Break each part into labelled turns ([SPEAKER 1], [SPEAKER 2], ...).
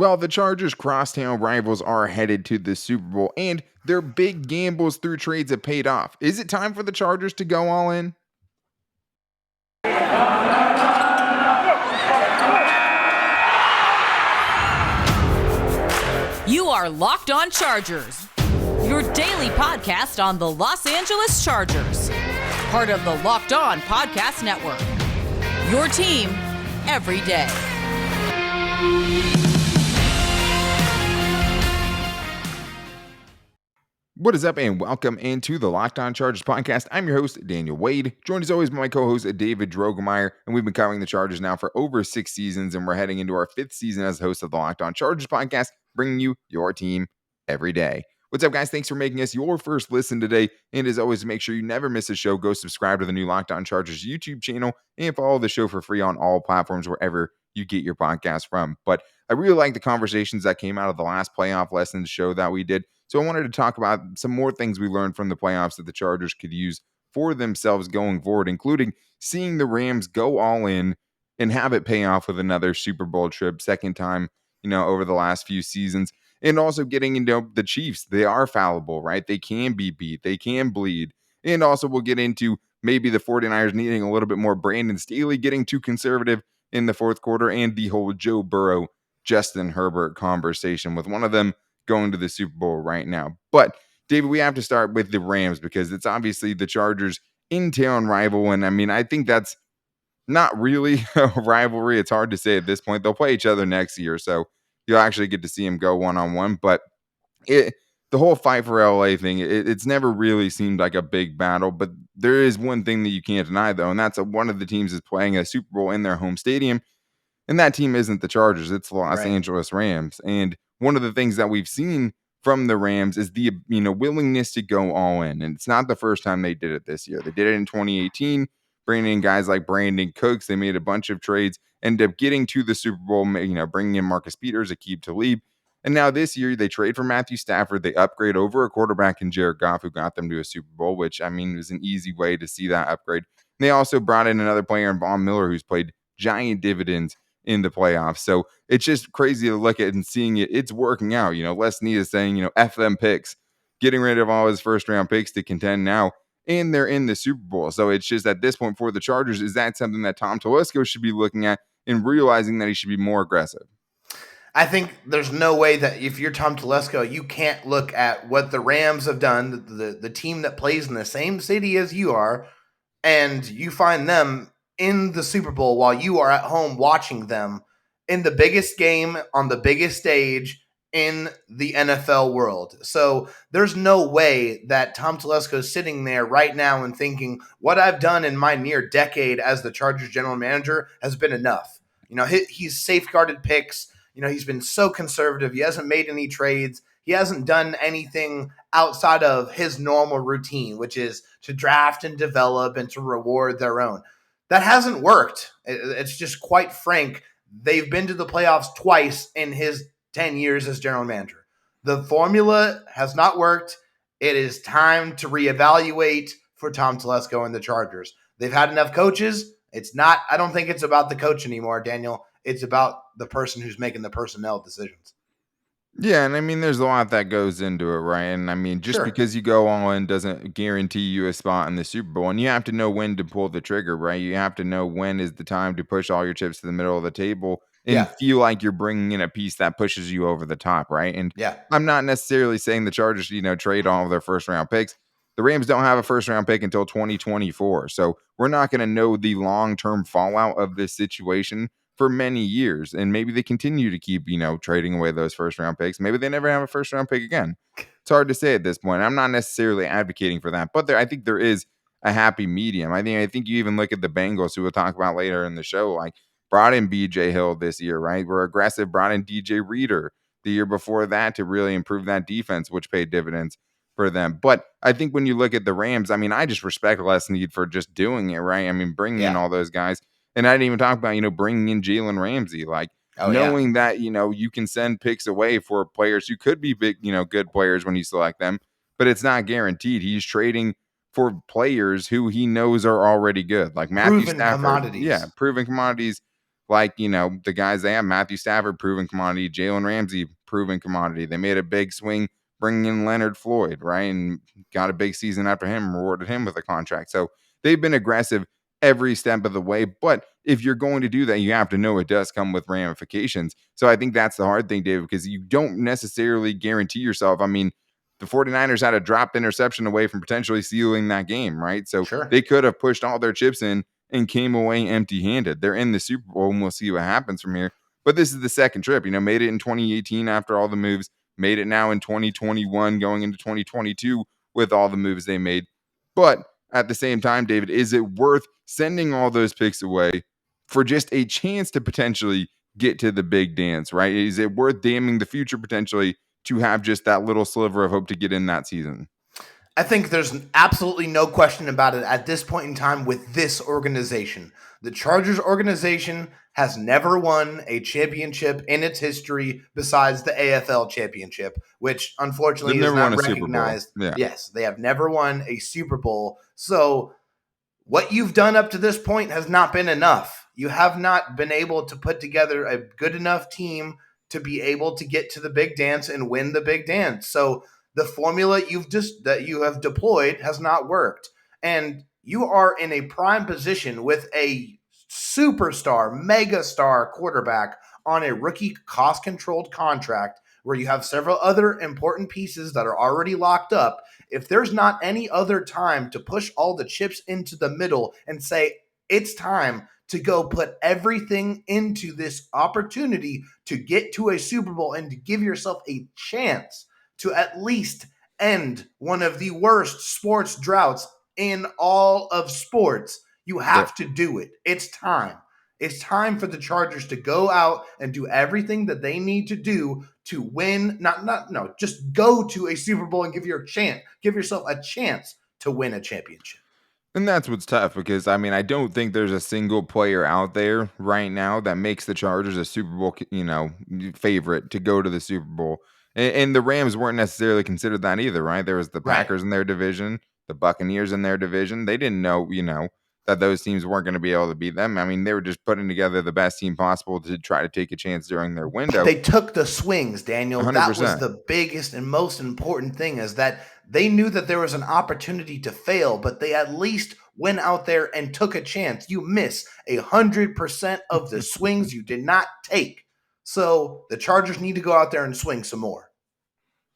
[SPEAKER 1] Well, the Chargers' crosstown rivals are headed to the Super Bowl, and their big gambles through trades have paid off. Is it time for the Chargers to go all in?
[SPEAKER 2] You are Locked On Chargers, your daily podcast on the Los Angeles Chargers, part of the Locked On Podcast Network, your team every day.
[SPEAKER 1] What is up, and welcome into the Locked On Chargers podcast. I'm your host, Daniel Wade, joined as always by my co-host, David Drogemeyer, and we've been covering the Chargers now for over 6 seasons, and we're heading into our 5th season as host of the Locked On Chargers podcast, bringing you your team every day. What's up, guys? Thanks for making us your first listen today, and as always, make sure you never miss a show. Go subscribe to the new Locked On Chargers YouTube channel, and follow the show for free on all platforms wherever you get your podcast from. But I really like the conversations that came out of the last playoff lessons show that we did. So I wanted to talk about some more things we learned from the playoffs that the Chargers could use for themselves going forward, including seeing the Rams go all in and have it pay off with another Super Bowl trip, second time, over the last few seasons. And also getting into the Chiefs. They are fallible, right? They can be beat. They can bleed. And also we'll get into maybe the 49ers needing a little bit more Brandon Staley getting too conservative in the fourth quarter, and the whole Joe Burrow, Justin Herbert conversation with one of them going to the Super Bowl right now. But David, we have to start with the Rams because it's obviously the Chargers in-town rival. And I mean, I think that's not really a rivalry. It's hard to say at this point. They'll play each other next year, so you'll actually get to see them go one-on-one. But the whole fight for LA thing, it's never really seemed like a big battle. But there is one thing that you can't deny, though, and that's one of the teams is playing a Super Bowl in their home stadium. And that team isn't the Chargers, it's the Los Angeles Rams. And one of the things that we've seen from the Rams is the willingness to go all in. And it's not the first time they did it this year. They did it in 2018, bringing in guys like Brandon Cooks. They made a bunch of trades, ended up getting to the Super Bowl, bringing in Marcus Peters, Aqib Talib. And now this year they trade for Matthew Stafford. They upgrade over a quarterback in Jared Goff, who got them to a Super Bowl, which, I mean, was an easy way to see that upgrade. And they also brought in another player in Von Miller, who's played giant dividends in the playoffs. So it's just crazy to look at and seeing it. It's working out. Les Snead is saying, F them picks, getting rid of all his first round picks to contend now. And they're in the Super Bowl. So it's just at this point for the Chargers, is that something that Tom Telesco should be looking at and realizing that he should be more aggressive?
[SPEAKER 3] I think there's no way that if you're Tom Telesco, you can't look at what the Rams have done, the team that plays in the same city as you are, and you find them in the Super Bowl while you are at home watching them in the biggest game on the biggest stage in the NFL world. So there's no way that Tom Telesco is sitting there right now and thinking, what I've done in my near decade as the Chargers general manager has been enough. He's safeguarded picks. He's been so conservative. He hasn't made any trades. He hasn't done anything outside of his normal routine, which is to draft and develop and to reward their own. That hasn't worked. It's just quite frank. They've been to the playoffs twice in his 10 years as general manager. The formula has not worked. It is time to reevaluate for Tom Telesco and the Chargers. They've had enough coaches. I don't think it's about the coach anymore, Daniel. It's about the person who's making the personnel decisions.
[SPEAKER 1] Yeah, and I mean, there's a lot that goes into it, right? And I mean, just because you go all in doesn't guarantee you a spot in the Super Bowl. And you have to know when to pull the trigger, right? You have to know when is the time to push all your chips to the middle of the table and feel like you're bringing in a piece that pushes you over the top, right? And I'm not necessarily saying the Chargers, trade all of their first round picks. The Rams don't have a first round pick until 2024. So we're not going to know the long-term fallout of this situation for many years, and maybe they continue to keep, trading away those first round picks. Maybe they never have a first round pick again. It's hard to say at this point. I'm not necessarily advocating for that, but I think there is a happy medium. I think you even look at the Bengals, who we'll talk about later in the show, like brought in BJ Hill this year, right? We're aggressive, brought in DJ Reader the year before that to really improve that defense, which paid dividends for them. But I think when you look at the Rams, I just respect Les Snead for just doing it, right? Bringing in all those guys. And I didn't even talk about, bringing in Jalen Ramsey, knowing that, you can send picks away for players who could be big, good players when you select them, but it's not guaranteed. He's trading for players who he knows are already good, like Matthew Stafford.
[SPEAKER 3] Commodities.
[SPEAKER 1] Yeah, proven commodities like, the guys they have, Matthew Stafford, proven commodity, Jalen Ramsey, proven commodity. They made a big swing bringing in Leonard Floyd, right? And got a big season after him, rewarded him with a contract. So they've been aggressive every step of the way. But if you're going to do that, you have to know it does come with ramifications. So I think that's the hard thing, David, because you don't necessarily guarantee yourself. I mean, the 49ers had a dropped interception away from potentially sealing that game, right? So
[SPEAKER 3] Sure.
[SPEAKER 1] they could have pushed all their chips in and came away empty-handed. They're in the Super Bowl, and we'll see what happens from here. But this is the second trip. Made it in 2018 after all the moves, made it now in 2021 going into 2022 with all the moves they made. But at the same time, David, is it worth sending all those picks away for just a chance to potentially get to the big dance, right? Is it worth damning the future potentially to have just that little sliver of hope to get in that season?
[SPEAKER 3] I think there's absolutely no question about it at this point in time with this organization. The Chargers organization has never won a championship in its history besides the AFL championship, which unfortunately
[SPEAKER 1] They've
[SPEAKER 3] is
[SPEAKER 1] never
[SPEAKER 3] not
[SPEAKER 1] won a Super Bowl.
[SPEAKER 3] recognized.
[SPEAKER 1] Yeah.
[SPEAKER 3] Yes, they have never won a Super Bowl. So what you've done up to this point has not been enough. You have not been able to put together a good enough team to be able to get to the big dance and win the big dance. So the formula that you have deployed has not worked. And you are in a prime position with a superstar, megastar quarterback on a rookie cost-controlled contract where you have several other important pieces that are already locked up. If there's not any other time to push all the chips into the middle and say, it's time to go put everything into this opportunity to get to a Super Bowl and to give yourself a chance to at least end one of the worst sports droughts in all of sports, you have to do it. It's time. It's time for the Chargers to go out and do everything that they need to do to win. Just go to a Super Bowl and give yourself a chance to win a championship.
[SPEAKER 1] And that's what's tough because, I mean, I don't think there's a single player out there right now that makes the Chargers a Super Bowl, favorite to go to the Super Bowl. And the Rams weren't necessarily considered that either, right? There was the Packers in their division, the Buccaneers in their division. They didn't know, that those teams weren't going to be able to beat them. I mean, they were just putting together the best team possible to try to take a chance during their window.
[SPEAKER 3] They took the swings, Daniel.
[SPEAKER 1] 100%.
[SPEAKER 3] That was the biggest and most important thing, is that they knew that there was an opportunity to fail, but they at least went out there and took a chance. You miss 100% of the swings you did not take. So the Chargers need to go out there and swing some more.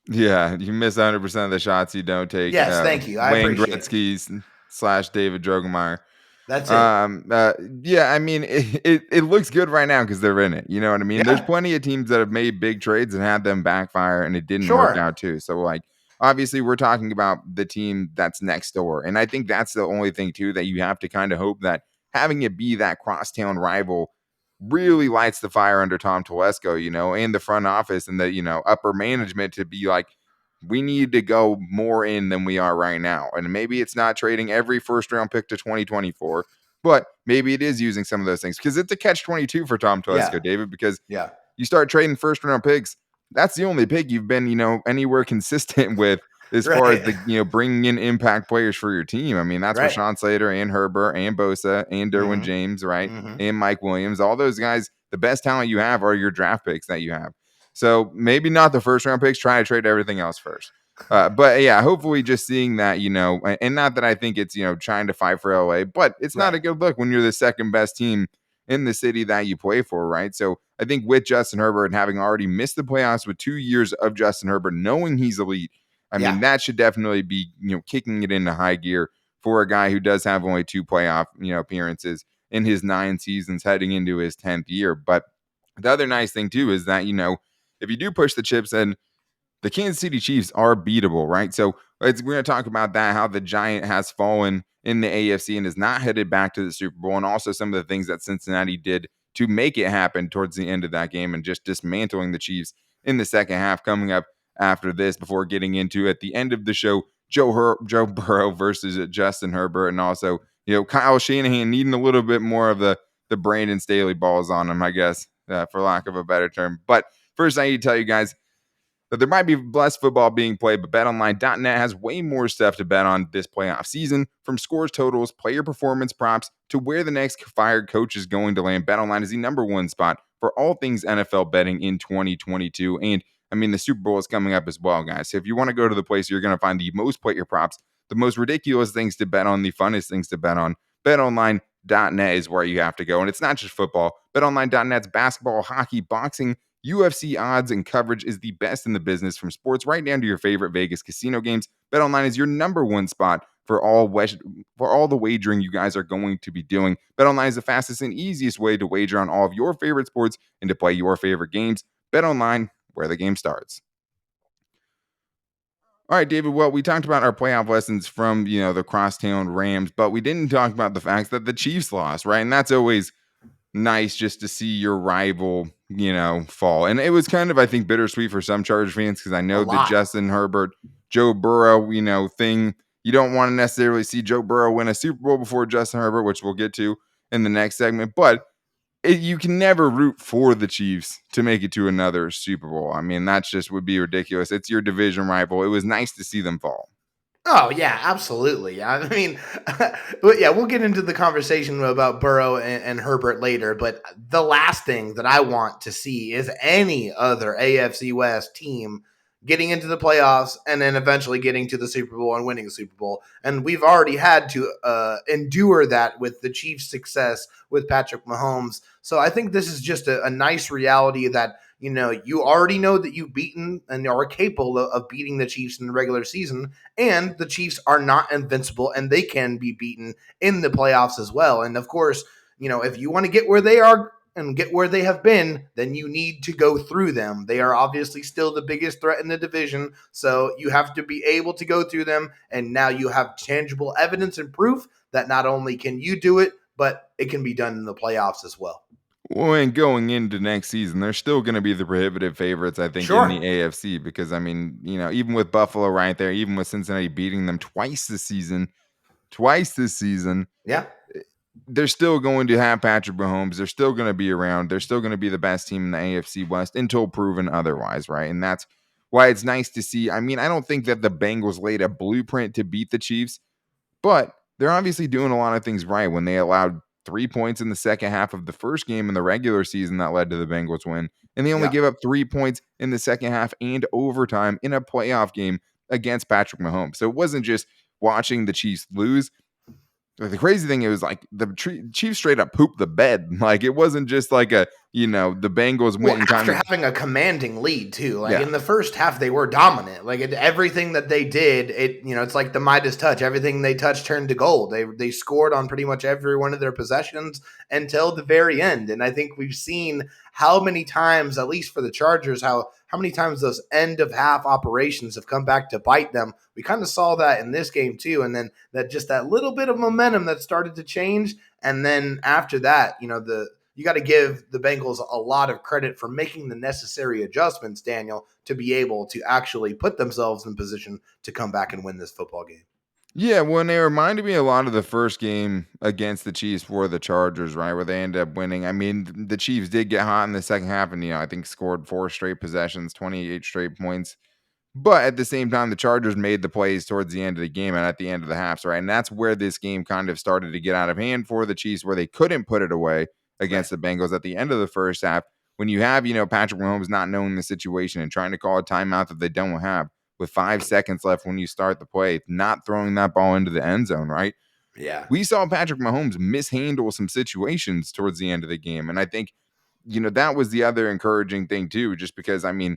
[SPEAKER 1] Yeah, you miss 100% of the shots you don't take.
[SPEAKER 3] Yes, thank you. I
[SPEAKER 1] Wayne
[SPEAKER 3] appreciate
[SPEAKER 1] Gretzky / David Drogemeyer.
[SPEAKER 3] That's it.
[SPEAKER 1] Yeah, I mean, it looks good right now because they're in it. You know what I mean?
[SPEAKER 3] Yeah.
[SPEAKER 1] There's plenty of teams that have made big trades and had them backfire, and it didn't work out too. So, like, obviously, we're talking about the team that's next door, and I think that's the only thing too that you have to kind of hope that having it be that crosstown rival really lights the fire under Tom Telesco, and the front office and the upper management to be like, we need to go more in than we are right now. And maybe it's not trading every first round pick to 2024, but maybe it is using some of those things, because it's a catch-22 for Tom Telesco, David, because you start trading first round picks. That's the only pick you've been, anywhere consistent with as far as the, bringing in impact players for your team. I mean, that's what Sean Slater and Herbert and Bosa and Derwin James, right? And Mike Williams, all those guys, the best talent you have are your draft picks that you have. So maybe not the first round picks, try to trade everything else first. But yeah, hopefully just seeing that, and not that I think it's, trying to fight for LA, but it's not a good look when you're the second best team in the city that you play for, right? So I think with Justin Herbert and having already missed the playoffs with 2 years of Justin Herbert, knowing he's elite, I mean, that should definitely be, kicking it into high gear for a guy who does have only 2 playoff, appearances in his 9 seasons heading into his 10th year. But the other nice thing too is that, if you do push the chips in, the Kansas City Chiefs are beatable, right? So we're going to talk about that, how the giant has fallen in the AFC and is not headed back to the Super Bowl, and also some of the things that Cincinnati did to make it happen towards the end of that game and just dismantling the Chiefs in the second half. Coming up after this, before getting into at the end of the show, Joe Burrow versus Justin Herbert, and also Kyle Shanahan needing a little bit more of the Brandon Staley balls on him, I guess, for lack of a better term. But first, I need to tell you guys, that there might be less football being played, but betonline.net has way more stuff to bet on this playoff season, from scores, totals, player performance props, to where the next fired coach is going to land. BetOnline is the number one spot for all things NFL betting in 2022. And I mean, the Super Bowl is coming up as well, guys. So if you want to go to the place, you're going to find the most player props, the most ridiculous things to bet on, the funnest things to bet on. BetOnline.net is where you have to go. And it's not just football. BetOnline.net's basketball, hockey, boxing, UFC odds and coverage is the best in the business, from sports right down to your favorite Vegas casino games. BetOnline is your number one spot for all the wagering you guys are going to be doing. BetOnline is the fastest and easiest way to wager on all of your favorite sports and to play your favorite games. BetOnline, where the game starts. All right, David. Well, we talked about our playoff lessons from, the crosstown Rams, but we didn't talk about the fact that the Chiefs lost, right? And that's always nice, just to see your rival, fall. And it was kind of, I think, bittersweet for some Chargers fans, because I
[SPEAKER 3] A
[SPEAKER 1] know the
[SPEAKER 3] lot.
[SPEAKER 1] Justin Herbert, Joe Burrow, thing. You don't want to necessarily see Joe Burrow win a Super Bowl before Justin Herbert, which we'll get to in the next segment. But you can never root for the Chiefs to make it to another Super Bowl. I mean, that just would be ridiculous. It's your division rival. It was nice to see them fall.
[SPEAKER 3] Oh yeah, absolutely. I mean, yeah, we'll get into the conversation about Burrow and Herbert later. But the last thing that I want to see is any other AFC West team getting into the playoffs and then eventually getting to the Super Bowl and winning the Super Bowl. And we've already had to endure that with the Chiefs' success with Patrick Mahomes. So I think this is just a nice reality that, you already know that you've beaten and are capable of beating the Chiefs in the regular season, and the Chiefs are not invincible and they can be beaten in the playoffs as well. And of course, if you want to get where they are and get where they have been, then you need to go through them. They are obviously still the biggest threat in the division, so you have to be able to go through them. And now you have tangible evidence and proof that not only can you do it, but it can be done in the playoffs as well.
[SPEAKER 1] Well, and going into next season, they're still going to be the prohibitive favorites, I think, in the
[SPEAKER 3] Sure.
[SPEAKER 1] AFC, because, I mean, even with Buffalo right there, even with Cincinnati beating them twice this season,
[SPEAKER 3] Yeah.
[SPEAKER 1] they're still going to have Patrick Mahomes. They're still going to be around. They're still going to be the best team in the AFC West until proven otherwise, right? And that's why it's nice to see. I mean, I don't think that the Bengals laid a blueprint to beat the Chiefs, but they're obviously doing a lot of things right when they allowed 3 points in the second half of the first game in the regular season that led to the Bengals win. And they only
[SPEAKER 3] Yeah.
[SPEAKER 1] gave up 3 points in the second half and overtime in a playoff game against Patrick Mahomes. So it wasn't just watching the Chiefs lose. The crazy thing is, like, the Chiefs straight up pooped the bed. Like, it wasn't just like the Bengals went
[SPEAKER 3] Well,
[SPEAKER 1] and kind
[SPEAKER 3] after
[SPEAKER 1] of,
[SPEAKER 3] having a commanding lead too, like
[SPEAKER 1] yeah.
[SPEAKER 3] in the first half, they were dominant. Like everything that they did, it's like the Midas touch. Everything they touched turned to gold. They scored on pretty much every one of their possessions until the very end. And I think we've seen how many times, at least for the Chargers, how many times those end of half operations have come back to bite them. We kind of saw that in this game too, and then that little bit of momentum that started to change, and then after that, you got to give the Bengals a lot of credit for making the necessary adjustments, Daniel, to be able to actually put themselves in position to come back and win this football game.
[SPEAKER 1] Yeah, well, and they reminded me a lot of the first game against the Chiefs for the Chargers, right, where they ended up winning. I mean, the Chiefs did get hot in the second half and, I think scored 4 straight possessions, 28 straight points. But at the same time, the Chargers made the plays towards the end of the game and at the end of the halves, right? And that's where this game kind of started to get out of hand for the Chiefs, where they couldn't put it away
[SPEAKER 3] Right.
[SPEAKER 1] against the Bengals at the end of the first half. When you have, Patrick Mahomes not knowing the situation and trying to call a timeout that they don't have with 5 seconds left when you start the play, not throwing that ball into the end zone, right?
[SPEAKER 3] Yeah.
[SPEAKER 1] We saw Patrick Mahomes mishandle some situations towards the end of the game. And I think, that was the other encouraging thing too, just because, I mean,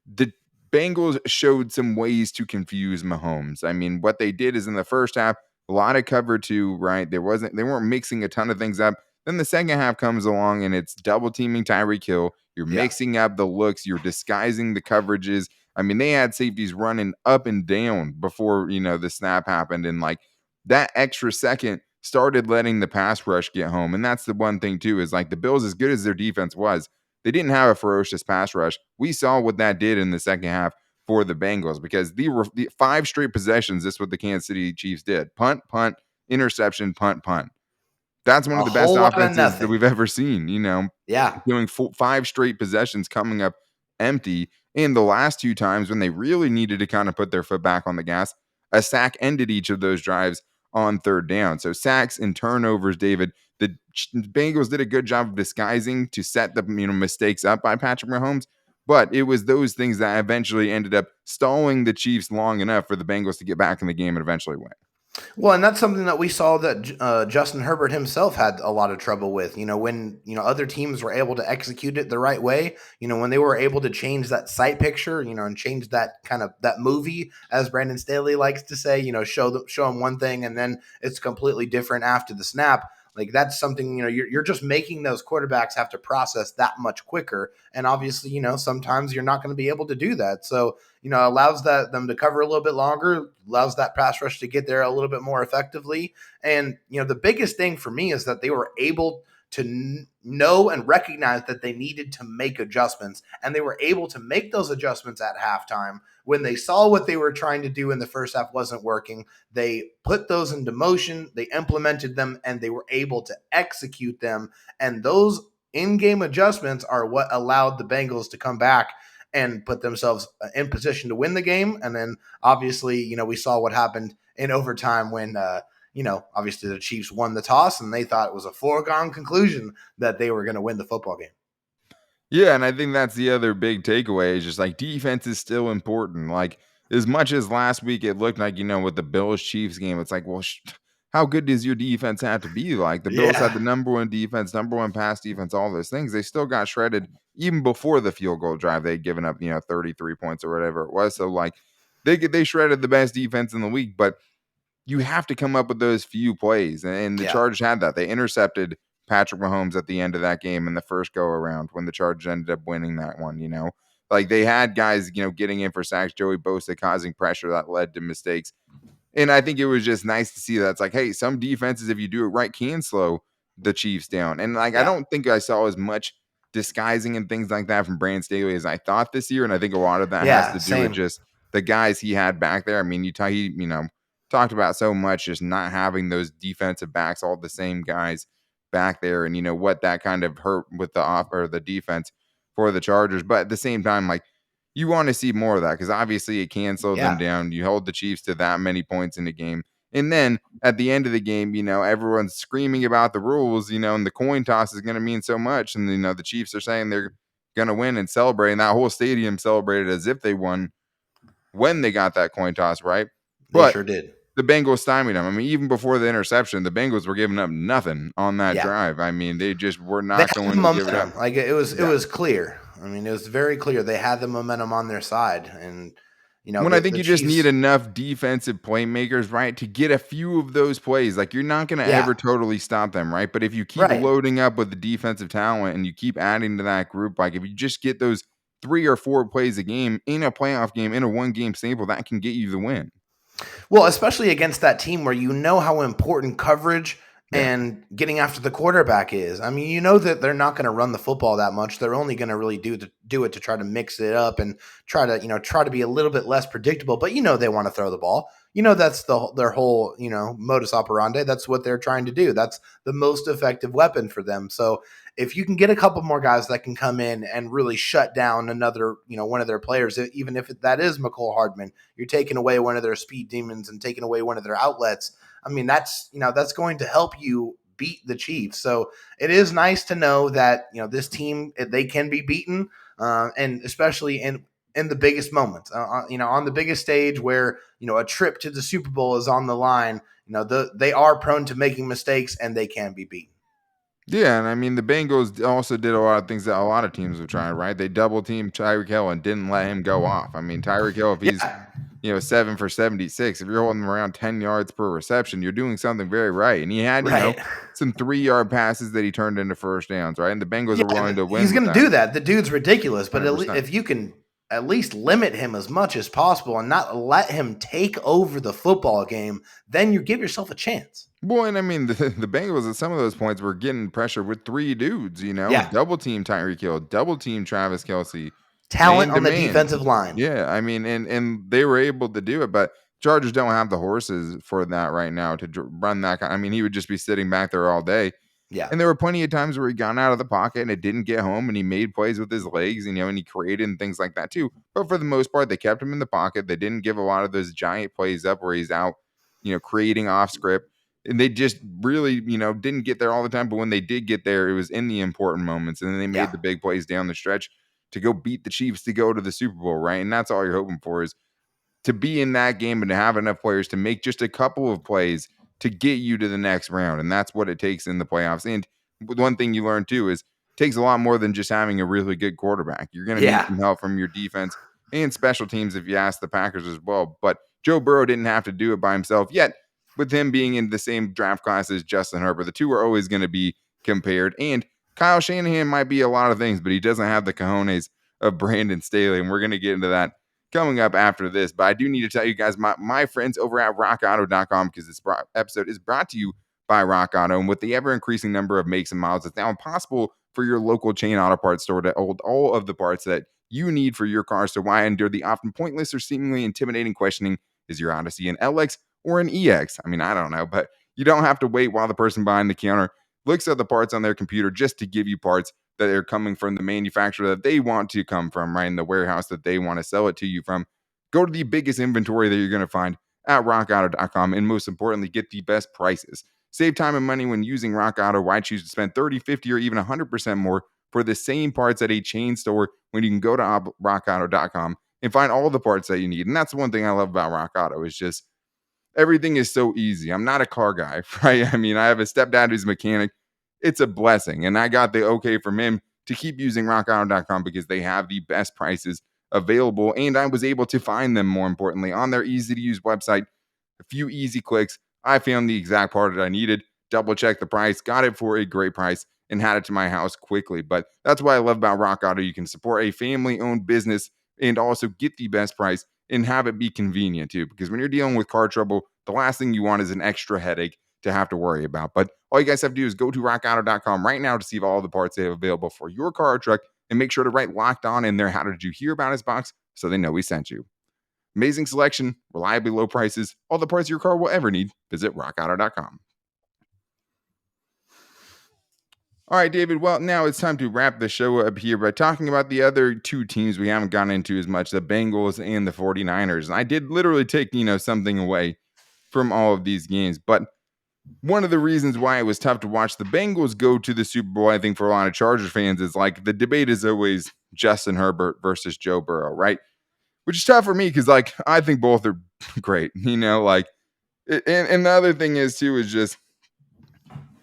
[SPEAKER 1] the Bengals showed some ways to confuse Mahomes. I mean, what they did is in the first half, a lot of cover two, right? They weren't mixing a ton of things up. Then the second half comes along and it's double teaming Tyreek Hill. You're
[SPEAKER 3] Yeah.
[SPEAKER 1] mixing up the looks, you're disguising the coverages. I mean, they had safeties running up and down before, the snap happened. And like that extra second started letting the pass rush get home. And that's the one thing too, is like the Bills, as good as their defense was, they didn't have a ferocious pass rush. We saw what that did in the second half for the Bengals, because the 5 straight possessions, this is what the Kansas City Chiefs did: punt, punt, interception, punt, punt. That's one
[SPEAKER 3] A
[SPEAKER 1] of the best
[SPEAKER 3] whole lot of
[SPEAKER 1] offenses that
[SPEAKER 3] nothing.
[SPEAKER 1] we've ever seen,
[SPEAKER 3] Yeah.
[SPEAKER 1] doing 5 straight possessions coming up empty. And the last two times when they really needed to kind of put their foot back on the gas, a sack ended each of those drives on third down. So sacks and turnovers, David, the Bengals did a good job of disguising to set the mistakes up by Patrick Mahomes. But it was those things that eventually ended up stalling the Chiefs long enough for the Bengals to get back in the game and eventually win.
[SPEAKER 3] Well, and that's something that we saw that Justin Herbert himself had a lot of trouble with. When other teams were able to execute it the right way. When they were able to change that sight picture. And change that kind of that movie, as Brandon Staley likes to say. Show them one thing and then it's completely different after the snap. Like that's something, you're just making those quarterbacks have to process that much quicker. And obviously, sometimes you're not going to be able to do that. So, allows them to cover a little bit longer, allows that pass rush to get there a little bit more effectively. And, the biggest thing for me is that they were able to know and recognize that they needed to make adjustments. And they were able to make those adjustments at halftime. When they saw what they were trying to do in the first half wasn't working, they put those into motion, they implemented them, and they were able to execute them. And those in-game adjustments are what allowed the Bengals to come back and put themselves in position to win the game. And then obviously, we saw what happened in overtime when, obviously the Chiefs won the toss and they thought it was a foregone conclusion that they were going to win the football game.
[SPEAKER 1] Yeah, and I think that's the other big takeaway is just like defense is still important. Like as much as last week it looked like, with the Bills Chiefs game, it's like, well, how good does your defense have to be? Like the Bills had the number one defense, number one pass defense, all those things. They still got shredded even before the field goal drive. They'd given up, 33 points or whatever it was. So like they shredded the best defense in the league, but you have to come up with those few plays. And the Chargers had that. They intercepted Patrick Mahomes at the end of that game in the first go around when the Chargers ended up winning that one, Like they had guys, getting in for sacks, Joey Bosa causing pressure that led to mistakes. And I think it was just nice to see that. It's like, hey, some defenses, if you do it right, can slow the Chiefs down. And like, I don't think I saw as much disguising and things like that from Brandon Staley as I thought this year. And I think a lot of that has to do with just the guys he had back there. I mean, talked about so much just not having those defensive backs, all the same guys back there, and what that kind of hurt with the defense for the Chargers. But at the same time, like you want to see more of that because obviously it can slow them down. You hold the Chiefs to that many points in the game, and then at the end of the game, everyone's screaming about the rules, and the coin toss is going to mean so much, and the Chiefs are saying they're going to win and celebrate, and that whole stadium celebrated as if they won when they got that coin toss right.
[SPEAKER 3] They sure did.
[SPEAKER 1] The Bengals stymied them. I mean, even before the interception, the Bengals were giving up nothing on that drive. I mean, they just were not going to give it up.
[SPEAKER 3] Like it was clear. I mean, it was very clear. They had the momentum on their side. And,
[SPEAKER 1] when I think you just need enough defensive playmakers, right, to get a few of those plays. Like you're not going to ever totally stop them, right? But if you keep loading up with the defensive talent and you keep adding to that group, like if you just get those 3 or 4 plays a game in a playoff game, in a one-game sample, that can get you the win.
[SPEAKER 3] Well, especially against that team where how important coverage and getting after the quarterback is. I mean, that they're not going to run the football that much. They're only going to really do it to try to mix it up and try to be a little bit less predictable. But they want to throw the ball. That's their whole modus operandi. That's what they're trying to do. That's the most effective weapon for them. So if you can get a couple more guys that can come in and really shut down another, one of their players, even if that is McCole Hardman, you're taking away one of their speed demons and taking away one of their outlets. I mean, that's going to help you beat the Chiefs. So it is nice to know that, this team, they can be beaten, and especially in the biggest moments, on the biggest stage where, a trip to the Super Bowl is on the line. They are prone to making mistakes and they can be beaten.
[SPEAKER 1] Yeah, and I mean, the Bengals also did a lot of things that a lot of teams were trying, right? They double-teamed Tyreek Hill and didn't let him go off. I mean, Tyreek Hill, if he's, 7 for 76, if you're holding him around 10 yards per reception, you're doing something very right. And he had, some 3-yard passes that he turned into first downs, right? And the Bengals are willing to win.
[SPEAKER 3] He's going to do that. The dude's ridiculous. But if you can at least limit him as much as possible and not let him take over the football game, then you give yourself a chance.
[SPEAKER 1] Boy, and I mean, the Bengals at some of those points were getting pressure with 3 dudes, double team Tyreek Hill, double team Travis Kelce.
[SPEAKER 3] Talent on the defensive line.
[SPEAKER 1] Yeah, I mean, and they were able to do it, but Chargers don't have the horses for that right now to run that. I mean, he would just be sitting back there all day.
[SPEAKER 3] Yeah.
[SPEAKER 1] And there were plenty of times where he got out of the pocket and it didn't get home, and he made plays with his legs, and he created and things like that too. But for the most part, they kept him in the pocket. They didn't give a lot of those giant plays up where he's out, creating off script. And they just really, didn't get there all the time. But when they did get there, it was in the important moments. And then they made
[SPEAKER 3] Yeah.
[SPEAKER 1] the big plays down the stretch to go beat the Chiefs to go to the Super Bowl, right? And that's all you're hoping for, is to be in that game and to have enough players to make just a couple of plays to get you to the next round. And that's what it takes in the playoffs. And one thing you learn too is it takes a lot more than just having a really good quarterback. You're going to need
[SPEAKER 3] Yeah.
[SPEAKER 1] some help from your defense and special teams if you ask the Packers as well. But Joe Burrow didn't have to do it by himself yet. With him being in the same draft class as Justin Herbert, the two are always going to be compared. And Kyle Shanahan might be a lot of things, but he doesn't have the cojones of Brandon Staley. And we're going to get into that coming up after this. But I do need to tell you guys, my friends over at rockauto.com, because this episode is brought to you by Rock Auto. And with the ever increasing number of makes and models, it's now impossible for your local chain auto parts store to hold all of the parts that you need for your car. So why endure the often pointless or seemingly intimidating questioning, is your Odyssey an LX or an EX? I mean, I don't know, but you don't have to wait while the person behind the counter looks at the parts on their computer just to give you parts that are coming from the manufacturer that they want to come from, right? In the warehouse that they want to sell it to you from. Go to the biggest inventory that you're going to find at rockauto.com, and most importantly, get the best prices. Save time and money when using Rock Auto. Why choose to spend 30, 50, or even 100% more for the same parts at a chain store when you can go to rockauto.com and find all the parts that you need? And that's one thing I love about Rock Auto, is just everything is so easy. I'm not a car guy, right? I mean, I have a stepdad who's a mechanic. It's a blessing. And I got the okay from him to keep using rockauto.com because they have the best prices available. And I was able to find them, more importantly, on their easy to use website. A few easy clicks, I found the exact part that I needed, double checked the price, got it for a great price, and had it to my house quickly. But that's what I love about Rock Auto. You can support a family owned business and also get the best price and have it be convenient too. Because when you're dealing with car trouble, the last thing you want is an extra headache to have to worry about. But all you guys have to do is go to rockauto.com right now to see all the parts they have available for your car or truck, and make sure to write Locked On in there. How did you hear about us box, so they know we sent you. Amazing selection, reliably low prices, all the parts your car will ever need. Visit rockauto.com. All right, David. Well, now it's time to wrap the show up here by talking about the other two teams we haven't gotten into as much, the Bengals and the 49ers. And I did literally take, something away from all of these games. But one of the reasons why it was tough to watch the Bengals go to the Super Bowl, I think, for a lot of Chargers fans, is like the debate is always Justin Herbert versus Joe Burrow, right? Which is tough for me because, like, I think both are great, and the other thing is, too, is just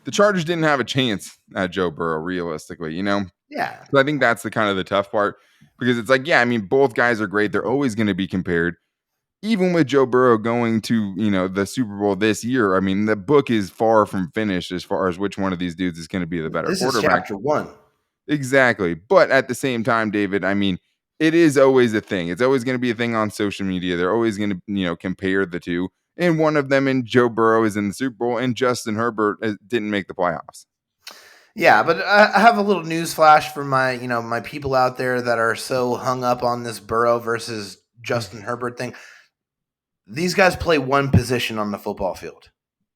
[SPEAKER 1] the Chargers didn't have a chance at Joe Burrow, realistically,
[SPEAKER 3] Yeah.
[SPEAKER 1] So I think that's the kind of the tough part, because it's like, yeah, I mean, both guys are great. They're always going to be compared. Even with Joe Burrow going to, the Super Bowl this year, I mean, the book is far from finished as far as which one of these dudes is going to be the better
[SPEAKER 3] This is
[SPEAKER 1] quarterback.
[SPEAKER 3] chapter 1.
[SPEAKER 1] Exactly. But at the same time, David, I mean, it is always a thing. It's always going to be a thing on social media. They're always going to, compare the two. And one of them, in Joe Burrow, is in the Super Bowl, and Justin Herbert didn't make the playoffs.
[SPEAKER 3] Yeah, but I have a little news flash for my, my people out there that are so hung up on this Burrow versus Justin Herbert thing. These guys play one position on the football field.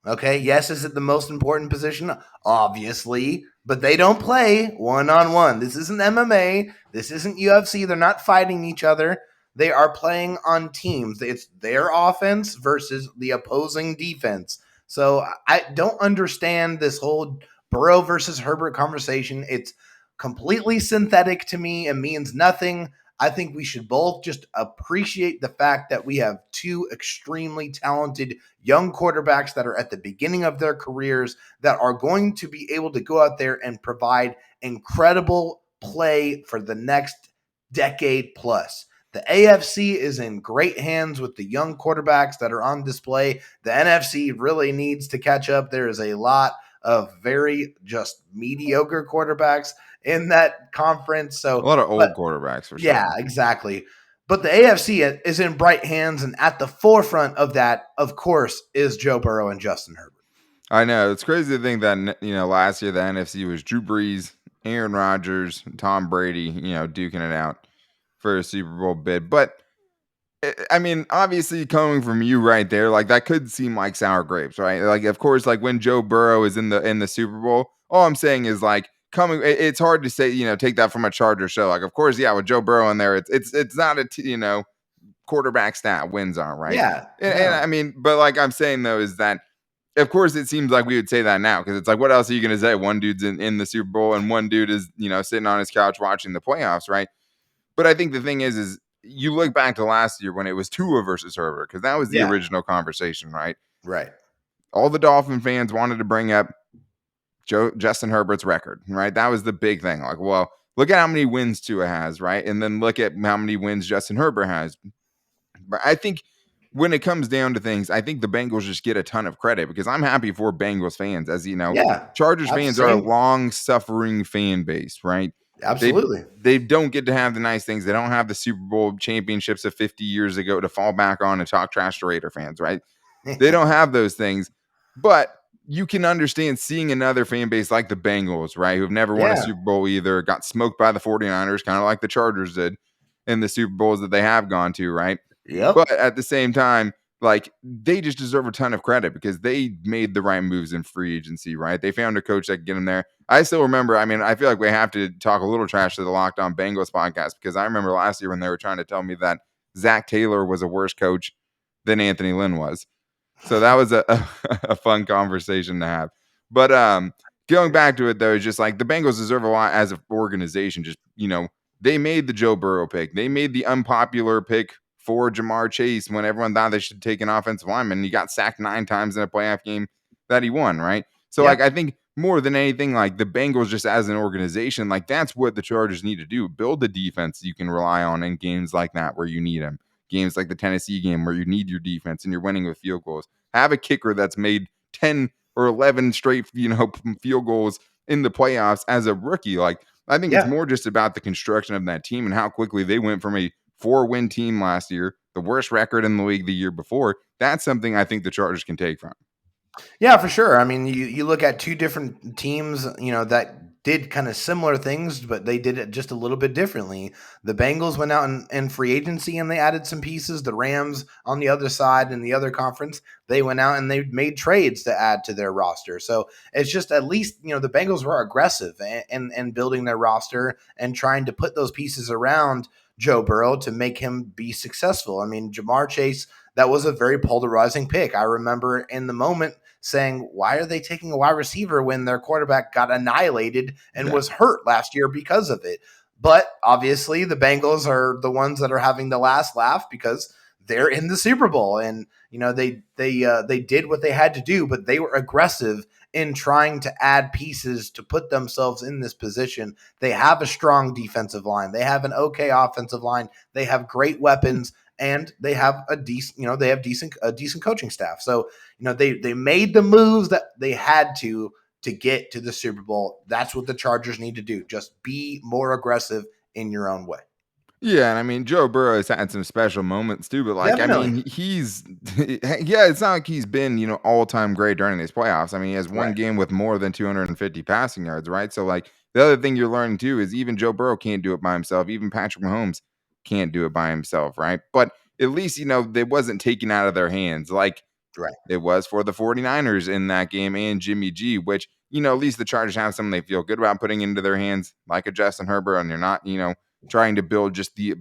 [SPEAKER 3] Okay, yes, is it the most important position? Obviously, but they don't play one-on-one. This isn't MMA. This isn't UFC. They're not fighting each other. They are playing on teams. It's their offense versus the opposing defense. So I don't understand this whole Burrow versus Herbert conversation. It's completely synthetic to me. It means nothing. I think we should both just appreciate the fact that we have two extremely talented young quarterbacks that are at the beginning of their careers that are going to be able to go out there and provide incredible play for the next decade plus. The AFC is in great hands with the young quarterbacks that are on display. The NFC really needs to catch up. There is a lot of very just mediocre quarterbacks in that conference. So
[SPEAKER 1] A lot of old quarterbacks, for sure.
[SPEAKER 3] yeah, exactly. But the AFC is in bright hands, and at the forefront of that, of course, is Joe Burrow and Justin Herbert.
[SPEAKER 1] I know. It's crazy to think that, last year the NFC was Drew Brees, Aaron Rodgers, Tom Brady, duking it out for a Super Bowl bid. But I mean, obviously, coming from you right there, like, that could seem like sour grapes, right? Like, of course, like when Joe Burrow is in the Super Bowl, all I'm saying is like it's hard to say, take that from a Charger show. Like, of course, yeah, with Joe Burrow in there, it's not quarterback stat wins aren't right.
[SPEAKER 3] Yeah,
[SPEAKER 1] And
[SPEAKER 3] no,
[SPEAKER 1] I mean, but like I'm saying though, is that of course it seems like we would say that now because it's like, what else are you going to say? One dude's in the Super Bowl and one dude is, sitting on his couch watching the playoffs, right? But I think the thing is you look back to last year when it was Tua versus Herbert because that was the
[SPEAKER 3] yeah,
[SPEAKER 1] original conversation, right?
[SPEAKER 3] right,
[SPEAKER 1] All the Dolphin fans wanted to bring up Justin Herbert's record, right? That was the big thing. Like, well, look at how many wins Tua has, right? And then look at how many wins Justin Herbert has. But I think when it comes down to things, I think the Bengals just get a ton of credit because I'm happy for Bengals fans. As you know,
[SPEAKER 3] yeah,
[SPEAKER 1] Chargers fans are a
[SPEAKER 3] same,
[SPEAKER 1] long-suffering fan base, right? They
[SPEAKER 3] absolutely.
[SPEAKER 1] they don't get to have the nice things. They don't have the Super Bowl championships of 50 years ago to fall back on and talk trash to Raider fans, right? They don't have those things. But you can understand seeing another fan base like the Bengals, right, who've never won a
[SPEAKER 3] Yeah,
[SPEAKER 1] Super Bowl either, got smoked by the 49ers, kind of like the Chargers did in the Super Bowls that they have gone to, right?
[SPEAKER 3] yep,
[SPEAKER 1] But at the same time, like they just deserve a ton of credit because they made the right moves in free agency, right? They found a coach that could get them there. I still remember, I mean, I feel like we have to talk a little trash to the Locked On Bengals podcast because I remember last year when they were trying to tell me that Zach Taylor was a worse coach than Anthony Lynn was. So that was a fun conversation to have. But going back to it though, it's just like the Bengals deserve a lot as an organization. Just they made the Joe Burrow pick. They made the unpopular pick for Jamar Chase when everyone thought they should take an offensive lineman. He got sacked 9 times in a playoff game that he won, right? So
[SPEAKER 3] yeah,
[SPEAKER 1] like I think more than anything, like the Bengals just as an organization, like that's what the Chargers need to do. Build a defense you can rely on in games like that where you need them. Games like the Tennessee game where you need your defense and you're winning with field goals. Have a kicker that's made 10 or 11 straight, field goals in the playoffs as a rookie. Like, I think it's
[SPEAKER 3] yeah.
[SPEAKER 1] more just about the construction of that team and how quickly they went from a 4-win team last year, the worst record in the league the year before. That's something I think the Chargers can take from.
[SPEAKER 3] Yeah, for sure. I mean, you look at two different teams, that did kind of similar things, but they did it just a little bit differently. The Bengals went out in free agency and they added some pieces. The Rams on the other side in the other conference, they went out and they made trades to add to their roster. So it's just at least, the Bengals were aggressive and building their roster and trying to put those pieces around Joe Burrow to make him be successful. I mean, Jamar Chase, that was a very polarizing pick. I remember in the moment saying, why are they taking a wide receiver when their quarterback got annihilated and
[SPEAKER 1] Yeah.
[SPEAKER 3] was hurt last year because of it? But obviously, the Bengals are the ones that are having the last laugh because they're in the Super Bowl, and they did what they had to do, but they were aggressive in trying to add pieces to put themselves in this position. They have a strong defensive line. They have an okay offensive line. They have great weapons, and they have a decent coaching staff. So they made the moves that they had to get to the Super Bowl. That's what the Chargers need to do. Just be more aggressive in your own way.
[SPEAKER 1] Yeah, and I mean Joe Burrow has had some special moments too, but like I
[SPEAKER 3] Definitely.
[SPEAKER 1] mean he's yeah, it's not like he's been, all-time great during these playoffs. I mean, he has one
[SPEAKER 3] Right.
[SPEAKER 1] game with more than 250 passing yards, right? So like the other thing you're learning too is even Joe Burrow can't do it by himself. Even Patrick Mahomes can't do it by himself, right? But at least, they wasn't taken out of their hands like
[SPEAKER 3] Right.
[SPEAKER 1] it was for the 49ers in that game and Jimmy G, which, at least the Chargers have something they feel good about putting into their hands, like a Justin Herbert, and you're not, trying to build just the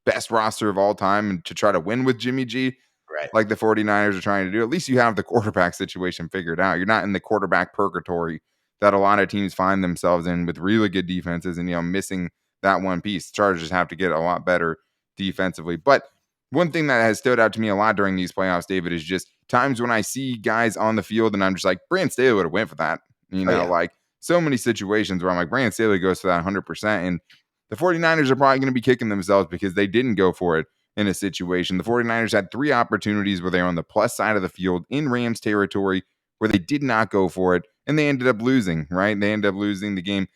[SPEAKER 1] best roster of all time and to try to win with Jimmy G,
[SPEAKER 3] Right.
[SPEAKER 1] like the 49ers are trying to do. At least you have the quarterback situation figured out. You're not in the quarterback purgatory that a lot of teams find themselves in with really good defenses and, missing that one piece. Chargers have to get a lot better defensively. But one thing that has stood out to me a lot during these playoffs, David, is just times when I see guys on the field and I'm just like, Brandon Staley would have went for that.
[SPEAKER 3] Oh yeah.
[SPEAKER 1] Like so many situations where I'm like, Brandon Staley goes for that 100%. And the 49ers are probably going to be kicking themselves because they didn't go for it in a situation. The 49ers had 3 opportunities where they were on the plus side of the field in Rams territory where they did not go for it. And they ended up losing, right? They ended up losing the game.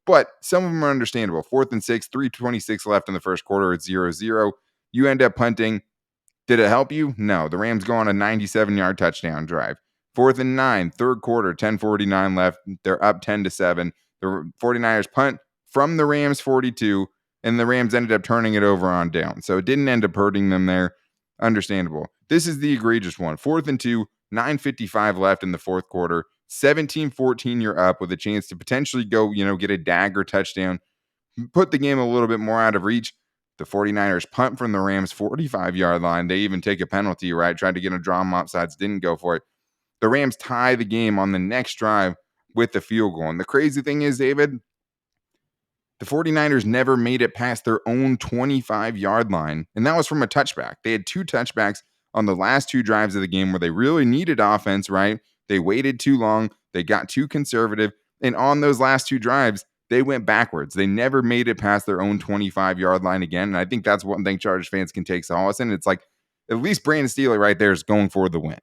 [SPEAKER 1] But some of them are understandable. 4th and 6, 3:26 left in the first quarter. It's 0-0. You end up punting. Did it help you? No. The Rams go on a 97-yard touchdown drive. 4th and 9, third quarter, 10:49 left. They're up 10-7. The 49ers punt from the Rams 42, and the Rams ended up turning it over on down. So it didn't end up hurting them there. Understandable. This is the egregious one. 4th and 2, 9:55 left in the fourth quarter. 17-14, you're up with a chance to potentially go, get a dagger touchdown, put the game a little bit more out of reach. The 49ers punt from the Rams 45-yard line. They even take a penalty, right? Tried to get a draw offsides, didn't go for it. The Rams tie the game on the next drive with the field goal. And the crazy thing is, David, the 49ers never made it past their own 25-yard line, and that was from a touchback. They had 2 touchbacks on the last 2 drives of the game where they really needed offense, right? They waited too long. They got too conservative. And on those last 2 drives, they went backwards. They never made it past their own 25-yard line again. And I think that's one thing Chargers fans can take solace in. It's like, at least Brandon Staley right there is going for the win.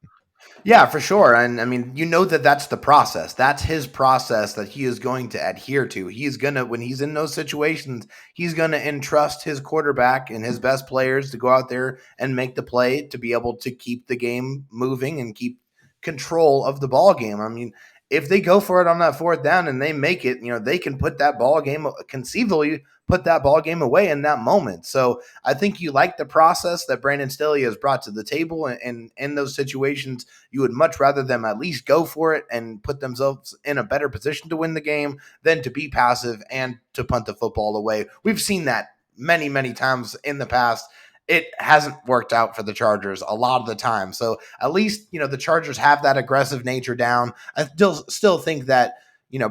[SPEAKER 3] Yeah, for sure. And I mean, that's the process. That's his process that he is going to adhere to. He's going to, when he's in those situations, he's going to entrust his quarterback and his best players to go out there and make the play to be able to keep the game moving and keep control of the ball game. I mean, if they go for it on that 4th down and they make it, they can put that ball game, conceivably put that ball game away in that moment. So I think you like the process that Brandon Staley has brought to the table, and in those situations, you would much rather them at least go for it and put themselves in a better position to win the game than to be passive and to punt the football away. We've seen that many, many times in the past. It hasn't worked out for the Chargers a lot of the time. So at least, the Chargers have that aggressive nature down. I still think that,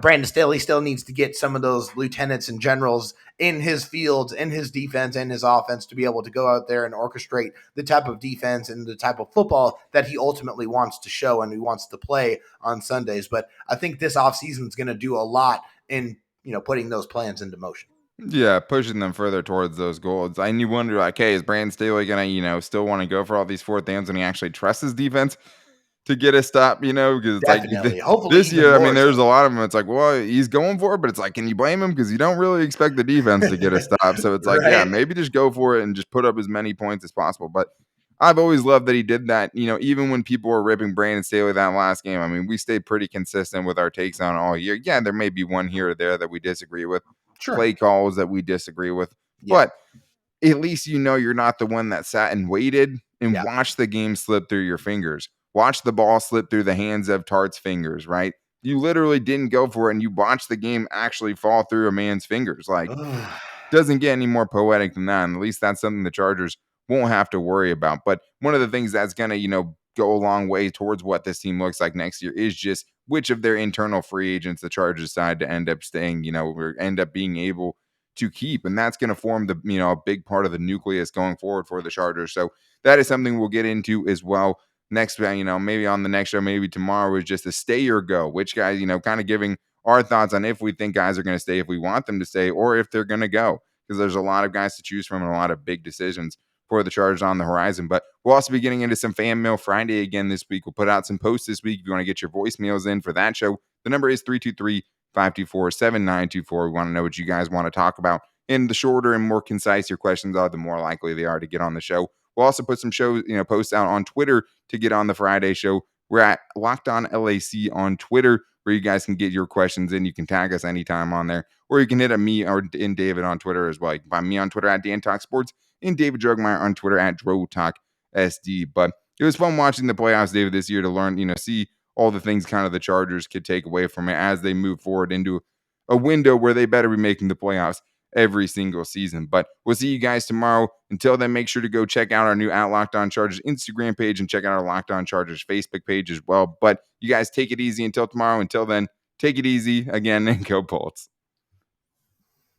[SPEAKER 3] Brandon Staley still needs to get some of those lieutenants and generals in his fields, in his defense, and his offense to be able to go out there and orchestrate the type of defense and the type of football that he ultimately wants to show and he wants to play on Sundays. But I think this offseason is going to do a lot in, putting those plans into motion.
[SPEAKER 1] Yeah, pushing them further towards those goals. And you wonder, like, hey, is Brandon Staley going to, still want to go for all these 4th downs when he actually trusts his defense to get a stop, because it's
[SPEAKER 3] Definitely.
[SPEAKER 1] like
[SPEAKER 3] Hopefully
[SPEAKER 1] this
[SPEAKER 3] even
[SPEAKER 1] year, I
[SPEAKER 3] more
[SPEAKER 1] mean, there's
[SPEAKER 3] so.
[SPEAKER 1] a lot of them. It's like, well, he's going for it, but it's like, can you blame him? Because you don't really expect the defense to get a stop. So it's like, yeah,
[SPEAKER 3] Right.
[SPEAKER 1] maybe just go for it and just put up as many points as possible. But I've always loved that he did that, even when people were ripping Brandon Staley that last game. I mean, we stayed pretty consistent with our takes on all year. Yeah, there may be one here or there that we disagree with,
[SPEAKER 3] Sure.
[SPEAKER 1] play calls that we disagree with,
[SPEAKER 3] Yeah.
[SPEAKER 1] but at least you're not the one that sat and waited and
[SPEAKER 3] Yeah.
[SPEAKER 1] watched the game slip through your fingers. Watch the ball slip through the hands of Tart's fingers, right? You literally didn't go for it, and you watched the game actually fall through a man's fingers. Like,
[SPEAKER 3] Ugh.
[SPEAKER 1] doesn't get any more poetic than that. And at least that's something the Chargers won't have to worry about. But one of the things that's going to, go a long way towards what this team looks like next year is just which of their internal free agents the Chargers decide to end up staying, or end up being able to keep. And that's going to form the, a big part of the nucleus going forward for the Chargers. So that is something we'll get into as well next, maybe on the next show, maybe tomorrow, is just a stay or go, which guys, kind of giving our thoughts on if we think guys are going to stay, if we want them to stay, or if they're going to go, because there's a lot of guys to choose from and a lot of big decisions for the Chargers on the horizon. But we'll also be getting into some Fan Mail Friday again this week. We'll put out some posts this week if you want to get your voicemails in for that show. The number is 323-524-7924. We want to know what you guys want to talk about. And the shorter and more concise your questions are, the more likely they are to get on the show. We'll also put some shows, posts out on Twitter to get on the Friday show. We're at Locked On LAC on Twitter, where you guys can get your questions in. You can tag us anytime on there, or you can hit at me or in David on Twitter as well. You can find me on Twitter at Dan Talk Sports and David Drogmeyer on Twitter at Dro Talk SD. But it was fun watching the playoffs, David, this year to learn, see all the things kind of the Chargers could take away from it as they move forward into a window where they better be making the playoffs every single season. But we'll see you guys tomorrow. Until then, make sure to go check out our new Locked On Chargers Instagram page and check out our Locked On Chargers Facebook page as well. But you guys take it easy until tomorrow. Until then, take it easy again and go Bolts.